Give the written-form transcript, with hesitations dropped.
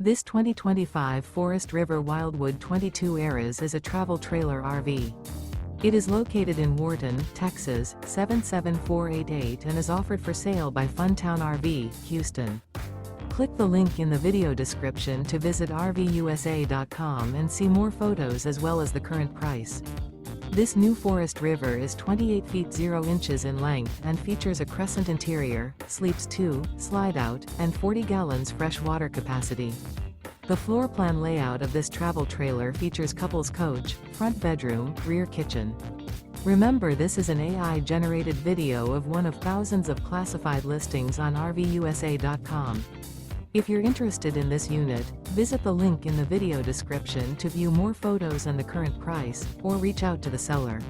This 2025 Forest River Wildwood 22 Eras is a travel trailer RV. It is located in Wharton, Texas, 77488 and is offered for sale by Funtown RV, Houston. Click the link in the video description to visit RVUSA.com and see more photos as well as the current price. This new Forest River is 28 feet 0 inches in length and features a CRESCENT interior, sleeps 2, slide-out, and 40 gallons fresh water capacity. The floor plan layout of this travel trailer features couples coach, front bedroom, rear kitchen. Remember, this is an AI-generated video of one of thousands of classified listings on RVUSA.com. If you're interested in this unit, visit the link in the video description to view more photos and the current price, or reach out to the seller.